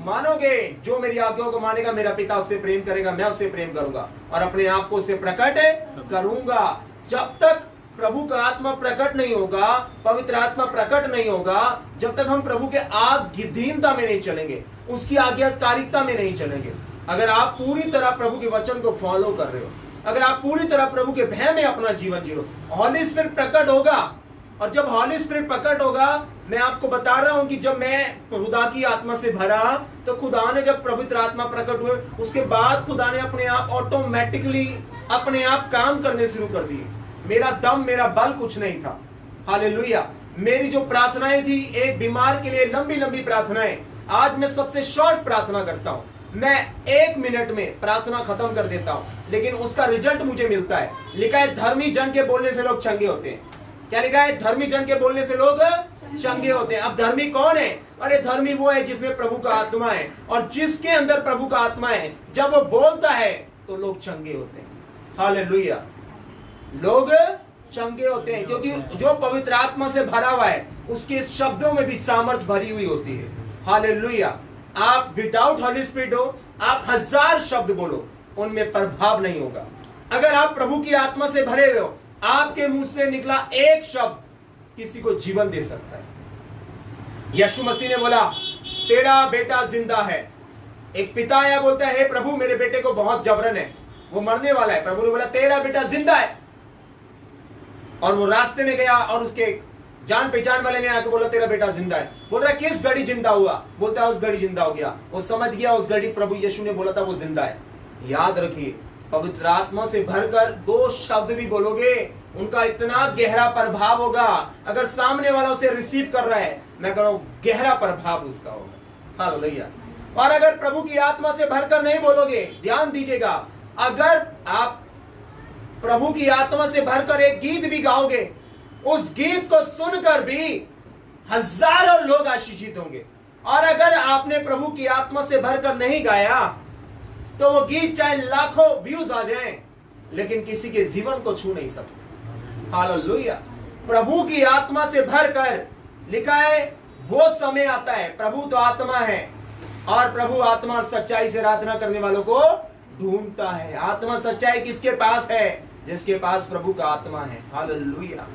मानोगे। जो मेरी आज्ञाओं को मानेगा मेरा पिता उससे प्रेम करेगा, मैं उससे प्रेम करूंगा और अपने आप को उस पर प्रकट करूंगा। जब तक प्रभु का आत्मा प्रकट नहीं होगा, पवित्र आत्मा प्रकट नहीं होगा, जब तक हम प्रभु के आज्ञाधीनता में नहीं चलेंगे, उसकी आज्ञाकारिता में नहीं चलेंगे। अगर आप पूरी तरह प्रभु के वचन को फॉलो कर रहे हो, अगर आप पूरी तरह प्रभु के भय में अपना जीवन जी लो, हॉली स्पिरिट प्रकट होगा। और जब हॉली स्पिरिट प्रकट होगा, मैं आपको बता रहा हूं कि जब मैं खुदा की आत्मा से भरा तो खुदा ने, जब पवित्र आत्मा प्रकट हुए उसके बाद खुदा ने अपने आप ऑटोमेटिकली अपने आप काम करने शुरू कर दिए। मेरा दम, मेरा बल कुछ नहीं था। हालेलुया। मेरी जो प्रार्थनाएं थी, एक बीमार के लिए लंबी लंबी प्रार्थनाएं, आज मैं सबसे शॉर्ट प्रार्थना करता हूं। मैं 1 मिनट में प्रार्थना खत्म कर देता हूं, लेकिन उसका रिजल्ट मुझे मिलता है। लिखा है धर्मी जन के बोलने से लोग चंगे होते हैं। क्या लिखा है? धर्मी जन के बोलने से लोग चंगे होते हैं। अब धर्मी कौन है? अरे धर्मी वो है जिसमें प्रभु का आत्मा है, और जिसके अंदर प्रभु का आत्मा है, जब वो बोलता है तो लोग चंगे होते हैं। हालेलुया। लोग चंगे होते हैं क्योंकि जो पवित्र आत्मा से भरा हुआ है उसके शब्दों में भी सामर्थ भरी हुई होती है। हालेलुया। आप विदाउट हॉली स्पिरिट हो, आप 1000 शब्द बोलो, उनमें प्रभाव नहीं होगा। अगर आप प्रभु की आत्मा से भरे हुए हो, आपके मुंह से निकला एक शब्द किसी को जीवन दे सकता है। यीशु मसीह ने बोला तेरा बेटा जिंदा है। एक पिता आया, बोलता है हे प्रभु मेरे बेटे को बहुत जबरन है, वो मरने वाला है। प्रभु ने बोला तेरा बेटा जिंदा है। और वो रास्ते में गया और उसके जान पहचान वाले ने आकर बोला तेरा बेटा जिंदा है। बोल रहा है किस घड़ी जिंदा हुआ? बोलता है उस घड़ी जिंदा हो गया। वो समझ गया उस घड़ी प्रभु यीशु ने बोला था वो जिंदा है। याद रखिए, पवित्र आत्मा से भरकर 2 शब्द भी बोलोगे, उनका इतना गहरा प्रभाव होगा। अगर सामने वाला उसे रिसीव कर रहा है, मैं कह रहा हूं गहरा प्रभाव उसका होगा। हालेलुया। और अगर प्रभु की आत्मा से भरकर नहीं बोलोगे, ध्यान दीजिएगा, अगर आप प्रभु की आत्मा से भरकर एक गीत भी गाओगे, उस गीत को सुनकर भी हजारों लोग आशीषित होंगे। और अगर आपने प्रभु की आत्मा से भरकर नहीं गाया, तो वो गीत चाहे लाखों व्यूज आ जाएं, लेकिन किसी के जीवन को छू नहीं सकते। हालेलुया। प्रभु की आत्मा से भरकर, लिखा है वो समय आता है, प्रभु तो आत्मा है और प्रभु आत्मा और सच्चाई से आराधना करने वालों को ढूंढता है। आत्मा सच्चाई किसके पास है? जिसके पास प्रभु का आत्मा है। हालेलुया।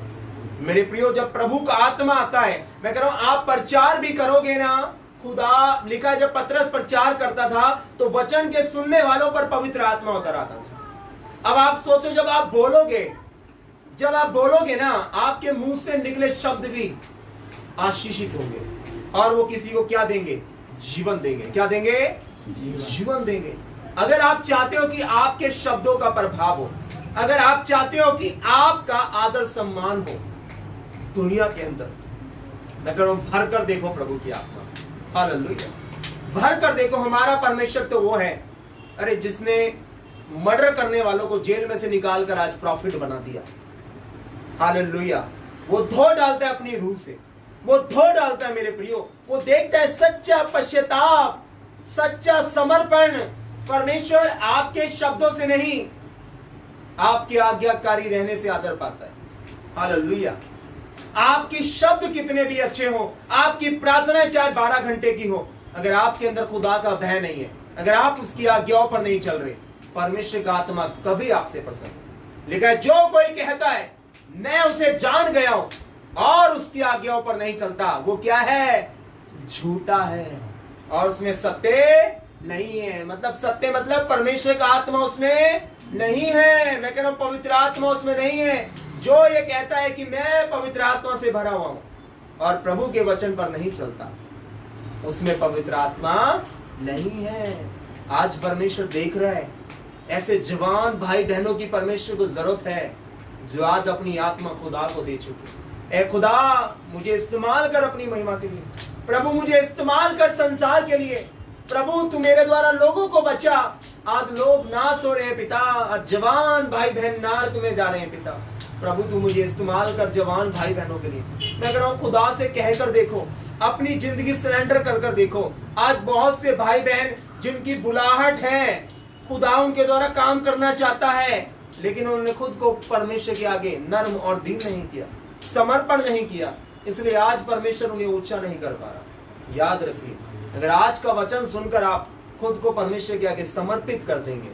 मेरे प्रियो, जब प्रभु का आत्मा आता है, मैं कह रहा हूं आप प्रचार भी करोगे ना। खुदा, लिखा है जब पतरस प्रचार करता था तो वचन के सुनने वालों पर पवित्र आत्मा उतर आता था। अब आप सोचो, जब आप बोलोगे ना, आपके मुंह से निकले शब्द भी आशीषित होंगे और वो किसी को क्या देंगे? जीवन देंगे। क्या देंगे? जीवन देंगे। अगर आप चाहते हो कि आपके शब्दों का प्रभाव हो, अगर आप चाहते हो कि आपका आदर सम्मान हो दुनिया के अंदर, मैं कह रहा हूं भर कर देखो प्रभु की आत्मा से। हालेलुया। भर कर देखो। हमारा परमेश्वर तो वो है, अरे जिसने मर्डर करने वालों को जेल में से निकाल कर आज प्रॉफिट बना दिया। हालेलुया। वो धो डालता है अपनी रूह से, वो धो डालता है मेरे प्रियो। वो देखता है सच्चा पश्चाताप, सच्चा समर्पण। परमेश्वर आपके शब्दों से नहीं, आपके आज्ञाकारी रहने से आदर पाता है। हालेलुया। आपकी शब्द कितने भी अच्छे हो, आपकी प्रार्थना चाहे 12 घंटे की हो, अगर आपके अंदर खुदा का भय नहीं है, अगर आप उसकी आज्ञाओं पर नहीं चल रहे, परमेश्वर का आत्मा कभी आपसे प्रसन्न नहीं। लिखा है जो कोई कहता है मैं उसे जान गया हूं और उसकी आज्ञाओं पर नहीं चलता, वो क्या है? झूठा है और उसमें सत्य नहीं है। मतलब सत्य मतलब परमेश्वर का आत्मा उसमें नहीं है। मैं कह रहा हूं पवित्र आत्मा उसमें नहीं है। जो ये कहता है कि मैं पवित्र आत्मा से भरा हुआ हूं और प्रभु के वचन पर नहीं चलता, उसमें पवित्र आत्मा नहीं है। आज परमेश्वर देख रहा है, ऐसे जवान भाई बहनों की परमेश्वर को जरूरत है जो आज अपनी आत्मा खुदा को दे चुके। ए खुदा, मुझे इस्तेमाल कर अपनी महिमा के लिए। प्रभु, मुझे इस्तेमाल कर संसार के लिए। प्रभु, तू मेरे द्वारा लोगों को बचा। आज लोग नाश हो रहे हैं पिता, आज जवान भाई बहन नार तुम्हें जा रहे हैं पिता। प्रभु, तू मुझे इस्तेमाल कर जवान भाई बहनों के लिए। मैं कह रहा हूं, खुदा से कहकर देखो, अपनी जिंदगी सरेंडर कर कर देखो। आज बहुत से भाई बहन जिनकी बुलाहट है, खुदा उनके द्वारा काम करना चाहता है, लेकिन उन्होंने खुद को परमेश्वर के आगे नर्म और दीन नहीं किया, समर्पण नहीं किया, इसलिए आज परमेश्वर उन्हें ऊंचा नहीं कर पा रहा। याद रखिए, अगर आज का वचन सुनकर आप खुद को परमेश्वर के आगे समर्पित कर देंगे,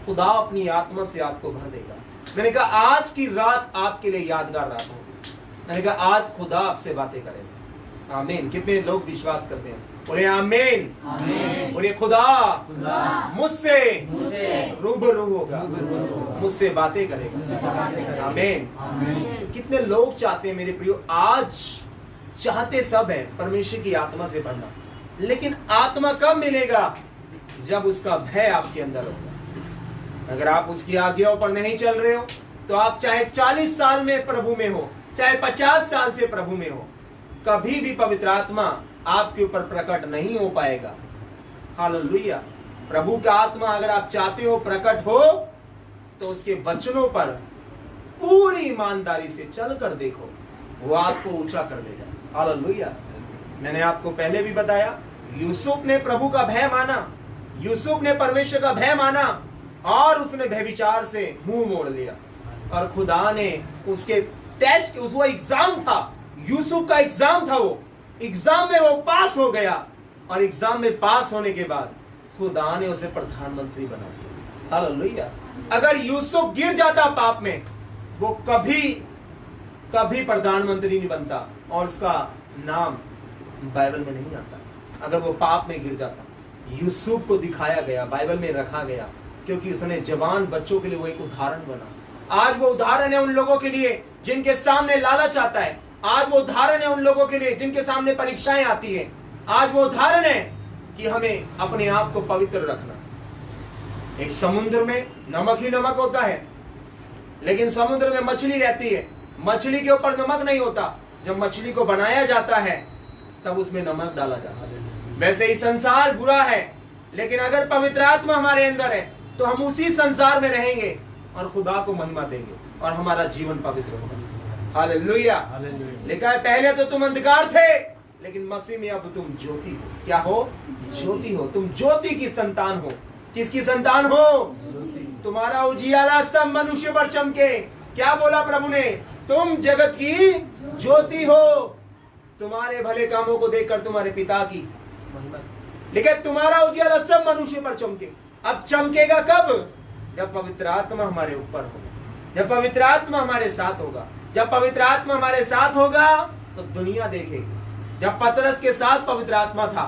खुदा अपनी आत्मा से आपको भर देगा। मैंने कहा आज की रात आपके लिए यादगार रात होगी। मैंने कहा आज खुदा आपसे बातें करेगा। आमीन। कितने लोग विश्वास करते हैं? बोले आमीन। बोले खुदा मुझसे रूबरू होगा, मुझसे बातें करेगा। आमीन। कितने लोग चाहते हैं मेरे प्रियो, आज चाहते सब है परमेश्वर की आत्मा से भरना, लेकिन आत्मा कब मिलेगा? जब उसका भय आपके अंदर होगा। अगर आप उसकी आज्ञाओं पर नहीं चल रहे हो तो आप चाहे 40 साल में प्रभु में हो, चाहे 50 साल से प्रभु में हो, कभी भी पवित्र आत्मा आपके ऊपर प्रकट नहीं हो पाएगा। हालेलुया। प्रभु का आत्मा अगर आप चाहते हो प्रकट हो तो उसके वचनों पर पूरी ईमानदारी से चलकर देखो, वो आपको ऊंचा कर देगा। हालेलुया। मैंने आपको पहले भी बताया, यूसुफ ने प्रभु का भय माना, यूसुफ ने परमेश्वर का भय माना और उसने व्यभिचार से मुंह मोड़ लिया, और खुदा ने उसके टेस्ट, वो एग्जाम था, यूसुफ का एग्जाम था, वो एग्जाम में वो पास हो गया, और एग्जाम में पास होने के बाद खुदा ने उसे प्रधानमंत्री बना दिया। हालेलुया। अगर यूसुफ गिर जाता पाप में, वो कभी कभी प्रधानमंत्री नहीं बनता और उसका नाम बाइबल में नहीं आता। अगर वो पाप में गिर जाता, यूसुफ को दिखाया गया, बाइबल में रखा गया, क्योंकि उसने जवान बच्चों के लिए वो एक उदाहरण बना। आज वो उदाहरण है उन लोगों के लिए जिनके सामने लालच आता है। आज वो उदाहरण है उन लोगों के लिए जिनके सामने परीक्षाएं आती है। आज वो उदाहरण है कि हमें अपने आप को पवित्र रखना। एक समुद्र में नमक ही नमक होता है, लेकिन समुद्र में मछली रहती है, मछली के ऊपर नमक नहीं होता। जब मछली को बनाया जाता है तब उसमें नमक डाला जाता है। वैसे ही संसार बुरा है, लेकिन अगर पवित्र आत्मा हमारे अंदर है तो हम उसी संसार में रहेंगे और खुदा को महिमा देंगे और हमारा जीवन पवित्र होगा। हालेलुया। लिखा है, पहले तो तुम अंधकार थे, लेकिन मसीह में अब तुम ज्योति हो। क्या हो? ज्योति हो। तुम ज्योति की संतान हो। किसकी संतान हो? तुम्हारा उजियाला सब मनुष्य पर चमके। क्या बोला प्रभु ने? तुम जगत की ज्योति हो। तुम्हारे भले कामों को देखकर तुम्हारे पिता की महिमा। लेकिन तुम्हारा उजियाला सब मनुष्य पर चमके। अब चमकेगा कब? जब पवित्र आत्मा हमारे ऊपर होगा, जब पवित्र आत्मा हमारे साथ होगा। जब पवित्र आत्मा हमारे साथ होगा तो दुनिया देखेगी। जब पतरस के साथ पवित्र आत्मा था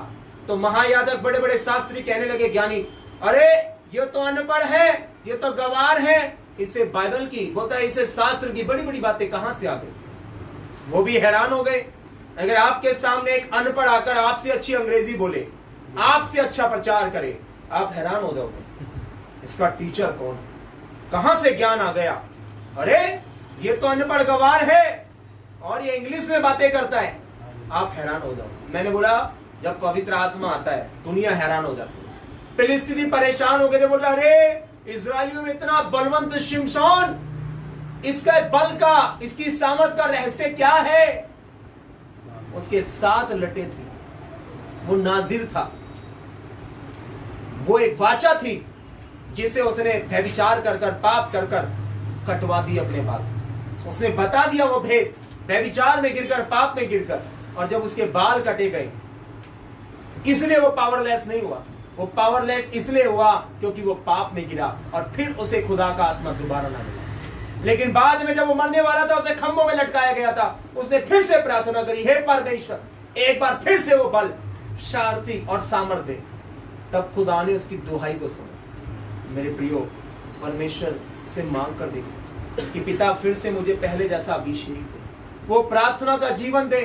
तो महायाजक, बड़े बड़े शास्त्री कहने लगे, ज्ञानी, अरे ये तो अनपढ़ है, ये तो गवार है, इससे बाइबल की, बोलता है इसे शास्त्र की बड़ी बड़ी बातें कहां से आ गई। वो भी हैरान हो गए। अगर आपके सामने एक अनपढ़ आकर आपसे अच्छी अंग्रेजी बोले, आपसे अच्छा प्रचार करे, आप हैरान हो जाओगे, इसका टीचर कौन, कहां से ज्ञान आ गया। अरे ये तो अनपढ़ गवार है और ये इंग्लिश में बातें करता है, आप हैरान हो जाओ। मैंने बोला जब पवित्र आत्मा आता है दुनिया हैरान हो जाती है। फिलिस्तीनी परेशान हो गए थे, बोल रहा अरे इजरायलियों में इतना बलवंत शिमशोन, इसका बल का, इसकी सामर्थ का रहस्य क्या है? उसके 7 लटे थी, वो नाजिर था, वो एक वाचा थी जिसे उसने व्यभिचार कर कर, पाप कर कर कटवा दी अपने बाल। उसने बता दिया वो भेद, व्यभिचार में गिरकर, पाप में गिरकर, और जब उसके बाल कटे गए, इसलिए वो पावरलेस नहीं हुआ। वो पावरलेस इसलिए हुआ क्योंकि वो पाप में गिरा और फिर उसे खुदा का आत्मा दोबारा ना मिला। लेकिन बाद में जब वो मरने वाला था, उसे खंभों में लटकाया गया था, उसने फिर से प्रार्थना करी, हे परमेश्वर एक बार फिर से वो बल, शक्ति और सामर्थ्य दे। तब खुदा ने उसकी दुहाई को सुना। मेरे प्रियो, परमेश्वर से मांग कर देखो कि पिता फिर से मुझे पहले जैसा अभिषेक दे, वो प्रार्थना का जीवन दे।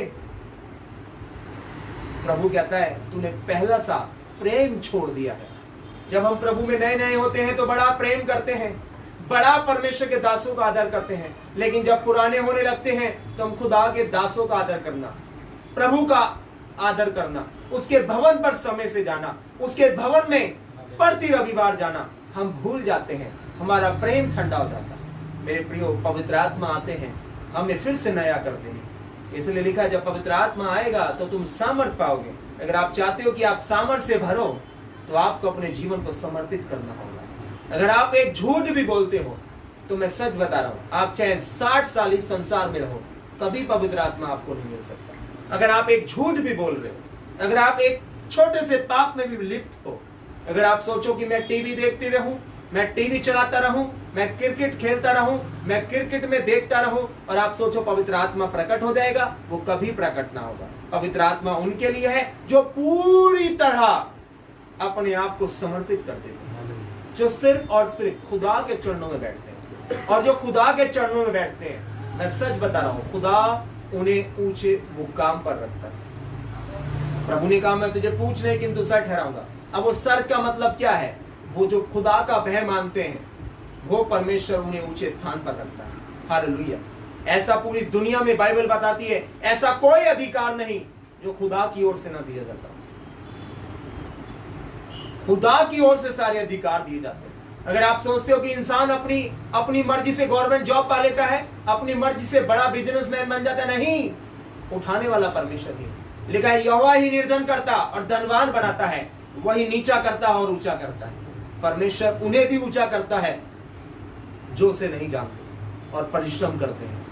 प्रभु कहता है तूने पहला सा प्रेम छोड़ दिया है, जब हम प्रभु में नए नए होते हैं तो बड़ा प्रेम करते हैं, बड़ा परमेश्वर के दासों का आदर करते हैं। लेकिन जब पुराने होने लगते हैं तो हम खुदा के दासों का आदर करना, प्रभु का आदर करना, उसके भवन पर समय से जाना, उसके भवन में प्रति रविवार जाना हम भूल जाते हैं। हमारा प्रेम ठंडा हो जाता है। मेरे प्रियो, पवित्र आत्मा आते हैं, हमें फिर से नया करते हैं। इसलिए लिखा है, जब पवित्र आत्मा आएगा तो तुम सामर्थ पाओगे। अगर आप चाहते हो कि आप सामर्थ से भरो तो आपको अपने जीवन को समर्पित करना होगा। अगर आप एक झूठ भी बोलते हो तो मैं सच बता रहा हूं, आप चाहे 60 साल इस संसार में रहो, कभी पवित्र आत्मा आपको नहीं मिल सकता। अगर आप एक झूठ भी बोल रहे हो, अगर आप एक छोटे से पाप में भी लिप्त हो, अगर आप सोचो कि मैं टीवी देखती रहूं, मैं टीवी चलाता रहूं, मैं क्रिकेट खेलता रहूं, मैं क्रिकेट में देखता रहूं, और आप सोचो पवित्र आत्मा प्रकट हो जाएगा, वो कभी प्रकट ना होगा। पवित्र आत्मा उनके लिए है जो पूरी तरह अपने आप को समर्पित कर देते हैं, जो सिर्फ और सिर्फ खुदा के चरणों में बैठते हैं। और जो खुदा के चरणों में बैठते हैं, मैं सच बता रहा हूं, खुदा उन्हें ऊंचे मुकाम पर रखता है। प्रभु ने कहा, मैं तुझे पूछने किंतु सर ठहराऊंगा। अब वो सर का मतलब क्या है? वो जो खुदा का भय मानते हैं, वो परमेश्वर उन्हें ऊंचे स्थान पर रखता है। हालेलुया। ऐसा पूरी दुनिया में बाइबल बताती है, ऐसा कोई अधिकार नहीं जो खुदा की ओर से ना दिया जाता। खुदा की ओर से सारे अधिकार दिए जाते हैं। अगर आप सोचते हो कि इंसान अपनी मर्जी से गवर्नमेंट जॉब पा लेता है, अपनी मर्जी से बड़ा बिजनेसमैन बन जाता है, नहीं, उठाने वाला परमेश्वर ही। लिखा है, यहोवा ही निर्धन करता और धनवान बनाता है, वही नीचा करता है और ऊंचा करता है। परमेश्वर उन्हें भी ऊंचा करता है जो उसे नहीं जानते और परिश्रम करते हैं।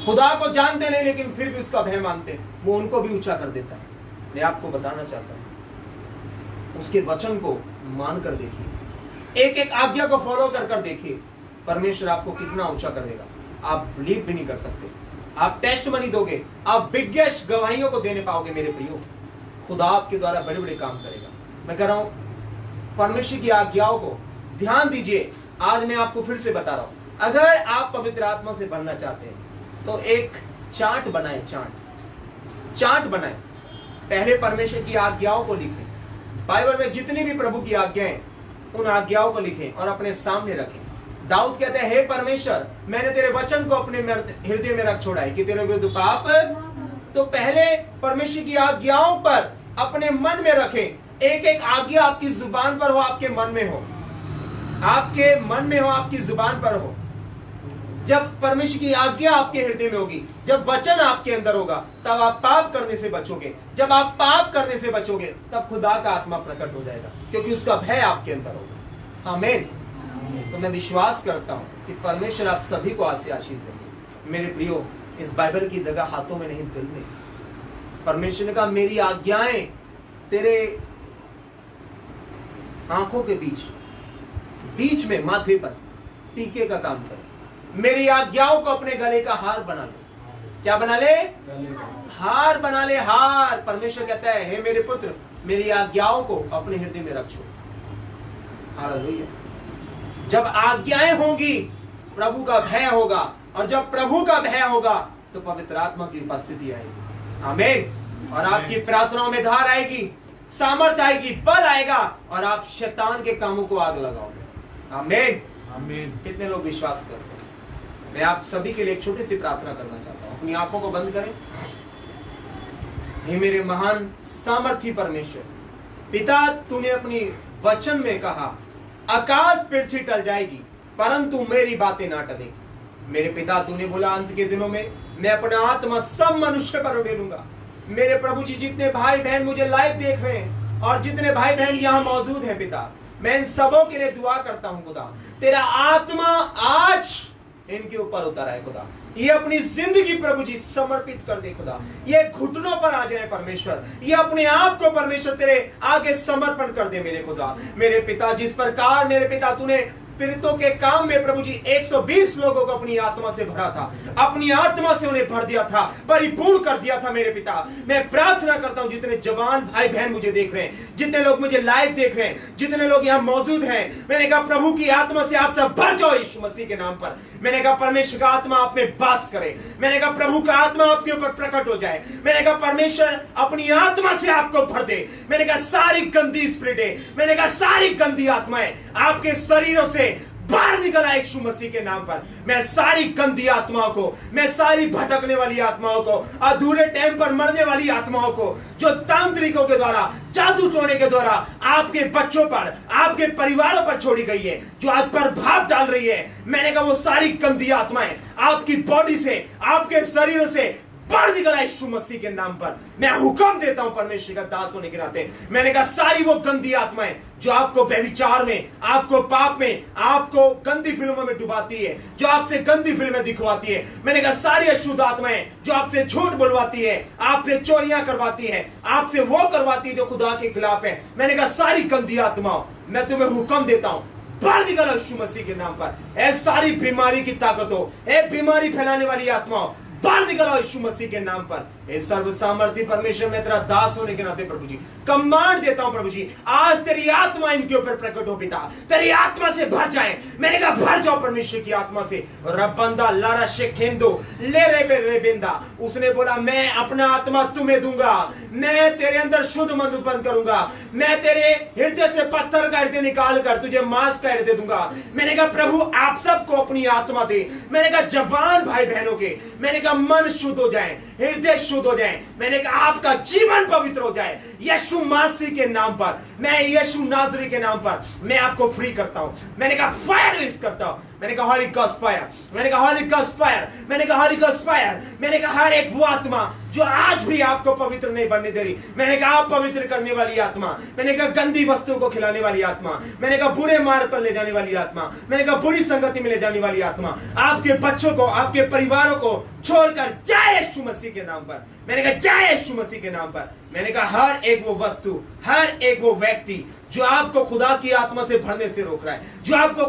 खुदा को जानते नहीं लेकिन फिर भी उसका भय मानते हैं, वो उनको भी ऊंचा कर देता है। मैं आपको बताना चाहता हूं, उसके वचन को मानकर देखिए, एक एक आज्ञा को फॉलो कर देखिए, परमेश्वर आपको कितना ऊंचा कर देगा, आप बिलीव भी नहीं कर सकते। आप टेस्ट मनी दोगे, आप बिगेस्ट गवाहियों को देने पाओगे। मेरे प्रियो, खुदा आपके द्वारा बड़े बड़े काम करेगा। मैं कह रहा हूं, परमेश्वर की आज्ञाओं को ध्यान दीजिए। आज मैं आपको फिर से बता रहा हूं, अगर आप पवित्र आत्मा से बनना चाहते हैं तो एक चार्ट बनाएं, चार्ट बनाएं। पहले परमेश्वर की आज्ञाओं को लिखें, बाइबल में जितनी भी प्रभु की आज्ञाएं, उन आज्ञाओं को लिखें और अपने सामने रखें। दाऊद कहते हैं, हे परमेश्वर, मैंने तेरे वचन को अपने हृदय में रख छोड़ा है कि तेरे विरुद्ध पाप। तो पहले परमेश्वर की आज्ञाओं पर अपने मन में रखें। एक एक आज्ञा आपकी जुबान पर हो, आपके मन में हो, आपके मन में हो, आपकी जुबान पर हो। जब परमेश्वर की आज्ञा आपके हृदय में होगी, जब वचन आपके अंदर होगा, तब आप पाप करने से बचोगे। जब आप पाप करने से बचोगे, तब खुदा का आत्मा प्रकट हो जाएगा, क्योंकि उसका भय आपके अंदर होगा। आमीन। तो मैं विश्वास करता हूं कि परमेश्वर आप सभी को आज से आशीष देंगे। मेरे प्रियो, इस बाइबल की जगह हाथों में नहीं, दिल में। परमेश्वर ने कहा, मेरी आज्ञाएं तेरे आंखों के बीच में माथे पर टीके का काम करे। मेरी आज्ञाओं को अपने गले का हार बना ले। क्या बना ले? हार बना ले, हार। परमेश्वर कहता है, हे मेरे पुत्र, मेरी आज्ञाओं को अपने हृदय में रख छोड़। हालेलुया। जब आज्ञाएं होंगी, प्रभु का भय होगा, और जब प्रभु का भय होगा तो पवित्र आत्मा की उपस्थिति आएगी। आमीन। और आपकी प्रार्थनाओं में धार आएगी, सामर्थ्य आएगी, बल आएगा, और आप शैतान के कामों को आग लगाओगे। आमीन। आमीन। कितने लोग विश्वास करते हैं? मैं आप सभी के लिए एक छोटी सी प्रार्थना करना चाहता हूं। अपनी आंखों को बंद करें। हे मेरे महान सामर्थी परमेश्वर, पिता, तूने अपनी वचन में कहा, आकाश पृथ्वी टल जाएगी परंतु मेरी बातें ना टलेगी। मेरे पिता, तूने बोला अंत के दिनों में मैं अपना आत्मा सब मनुष्य पर उड़ेलूंगा। मेरे प्रभु जी, जितने भाई बहन मुझे लाइव देख रहे हैं और जितने भाई बहन यहाँ मौजूद हैं, पिता, मैं इन सबों के लिए दुआ करता हूं खुदा, तेरा आत्मा आज इनके ऊपर उतर आए खुदा। ये अपनी जिंदगी प्रभु जी समर्पित कर दे खुदा। ये घुटनों पर आ जाए परमेश्वर, ये अपने आप को परमेश्वर तेरे आगे समर्पण कर दे मेरे खुदा। मेरे पिता, जिस प्रकार मेरे पिता तूने पीड़ितों के काम में प्रभु जी 120 लोगों को अपनी आत्मा से भरा था, अपनी आत्मा से उन्हें भर दिया था, परिपूर्ण कर दिया था मेरे पिता। मैं प्रार्थना करता हूं, जितने जवान भाई बहन मुझे देख रहे हैं, जितने लोग मुझे लाइव देख रहे हैं, जितने लोग यहां मौजूद हैं, मैंने कहा प्रभु की आत्मा से आप सब भर जाओ यीशु मसीह के नाम पर। मैंने कहा परमेश्वर का आत्मा आप में वास करे, मैंने कहा प्रभु का आत्मा आपके ऊपर प्रकट हो जाए, मैंने कहा परमेश्वर अपनी आत्मा से आपको भर दे, मैंने कहा सारी गंदी स्पिरिटें, मैंने कहा सारी गंदी आत्माएं आपके शरीरों से बाहर निकल आए यीशु मसीह के नाम पर। मैं सारी गंदी आत्माओं को, मैं सारी भटकने वाली आत्माओं को, अधूरे टाइम पर मरने वाली आत्माओं को, जो तांत्रिकों के द्वारा, जादू टोने के द्वारा आपके बच्चों पर, आपके परिवारों पर छोड़ी गई है, जो आज प्रभाव डाल रही है, मैंने कहा वो सारी गंदी आत्माएं आपकी बॉडी से, आपके शरीरों से बाहर निकला यीशु मसीह के नाम पर। मैं हुक्म देता हूं परमेश्वर का दास होने के नाते, मैंने कहा सारी वो गंदी आत्माएं जो आपको व्यभिचार में, आपको पाप में, आपको गंदी फिल्मों में डुबाती है, जो आपसे गंदी फिल्में दिखवाती है, मैंने कहा सारी अशुद्ध आत्माएं जो आपसे झूठ बुलवाती है, आपसे चोरियां करवाती है, आपसे वो करवाती है जो खुदा के खिलाफ है, मैंने कहा सारी गंदी आत्माओं मैं तुम्हें हुक्म देता हूं बाहर निकलो यीशु मसीह के नाम पर। ऐ सारी बीमारी की ताकतों, ऐ बीमारी फैलाने वाली आत्माओं बाहर निकलो यीशु मसीह के नाम पर। इस सर्व सामर्थ्य परमेश्वर में तेरा दास होने के नाते प्रभु जी कमांड देता हूं प्रभु जी, आज तेरी आत्मा इनके ऊपर प्रकट हो पिता, तेरी आत्मा से भर जाए, मैंने कहा भर जाओ परमेश्वर की आत्मा से। रबंदा लारा शेखेंदो ले रे बेंदा, उसने बोला मैं अपना आत्मा तुम्हें दूंगा, मैं तेरे अंदर शुद्ध मन उत्पन्न करूंगा, मैं तेरे हृदय से पत्थर का हृदय निकाल कर तुझे मांस का हृदय दूंगा। मैंने कहा प्रभु आप सबको अपनी आत्मा दे, मैंने कहा जवान भाई बहनों के, मैंने कहा मन शुद्ध हो जाए, हृदय शुद्ध हो जाए, मैंने कहा आपका जीवन पवित्र हो जाए यीशु मसीह के नाम पर। मैं यीशु नाजरी के नाम पर मैं आपको फ्री करता हूं, मैंने कहा फायर रिलीज करता हूं, मैंने कहा हॉली गॉस्ट फायर, मैंने कहा हॉली गॉस्ट फायर, मैंने कहा हॉली गॉस्ट फायर, मैंने कहा हर एक वो आत्मा जो आज भी आपको पवित्र नहीं बनने दे रही, मैंने कहा आप पवित्र करने वाली आत्मा, मैंने कहा गंदी वस्तुओं को खिलाने वाली आत्मा, मैंने कहा बुरे मार्ग पर ले जाने वाली आत्मा, मैंने कहा बुरी संगति में ले जाने वाली आत्मा आपके बच्चों को, आपके परिवारों को छोड़कर जाए यीशु मसीह के नाम पर। मैंने कहा जाए यीशु मसीह के नाम पर। मैंने कहा हर एक वो वस्तु, हर एक वो व्यक्ति जो आपको खुदा की आत्मा से भरने से रोक रहा है, जो आपको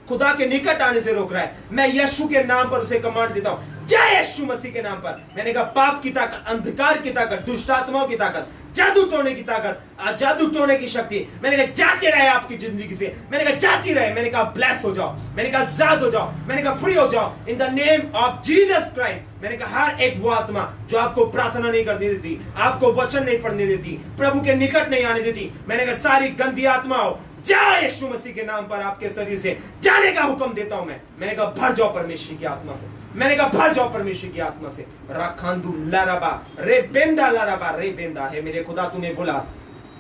खुदा के निकट आने से रोक रहा है, मैं यीशु के नाम पर उसे कमांड देता हूं जय यीशु मसीह के नाम पर। मैंने कहा पाप की ताकत, अंधकार की ताकत, दुष्ट आत्माओं की ताकत, जादू टोने की ताकत, जादू टोने की शक्ति, मैंने कहा जाती रहे आपकी जिंदगी से, मैंने कहा जाती रहे, मैंने कहा ब्लेस हो जाओ, मैंने कहा आजाद हो जाओ, मैंने कहा फ्री हो जाओ in the name of Jesus Christ. मैंने कहा हर एक वो आत्मा जो आपको प्रार्थना नहीं करने देती, आपको वचन नहीं पढ़ने देती, प्रभु के निकट नहीं आने देती, मैंने कहा सारी गंदी आत्माओं जाओ यीशु मसीह के नाम पर, आपके शरीर से जाने का हुक्म देता हूं मैं। मैंने कहा भर जाओ परमेश्वर की आत्मा से, मैंने कहा भर जाओ परमेश्वर की आत्मा से। राखांदू लाराबा रे बेंदा लाराबा रे बेंदा है मेरे खुदा, तूने बोला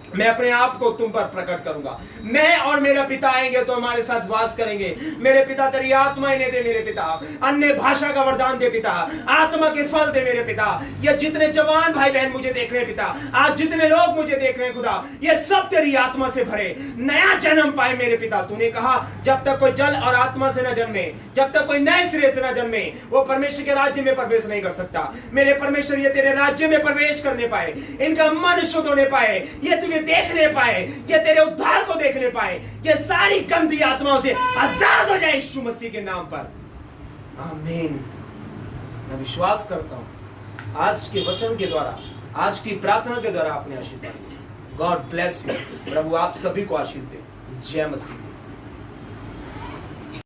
मैं अपने आप को तुम पर प्रकट करूंगा, मैं और मेरा पिता आएंगे तो हमारे साथ वास करेंगे। मेरे पिता तेरी आत्मा इन्हें दे मेरे पिता, अन्य भाषा का वरदान दे पिता, आत्मा के फल दे मेरे पिता। ये जितने जवान भाई बहन मुझे देख रहे हैं पिता, आज जितने लोग मुझे देख रहे हैं खुदा, ये सब तेरी आत्मा से भरे, नया जन्म पाए मेरे पिता। तूने कहा जब तक कोई जल और आत्मा से न जन्मे, जब तक कोई नए सिरे से न जन्मे, वो परमेश्वर के राज्य में प्रवेश नहीं कर सकता। मेरे परमेश्वर ये तेरे राज्य में प्रवेश करने पाए, इनका मन शुद्ध होने पाए, ये तुझे देखने पाए, ये तेरे उद्धार को देखने पाए, ये सारी गंदी आत्माओं से आजाद हो जाए यीशु मसीह के नाम पर। आमीन। मैं विश्वास करता हूं आज के वचन के द्वारा, आज की प्रार्थना के द्वारा आपने आशीष पाई। God bless you. प्रभु आप सभी को आशीष दे। जय मसीह।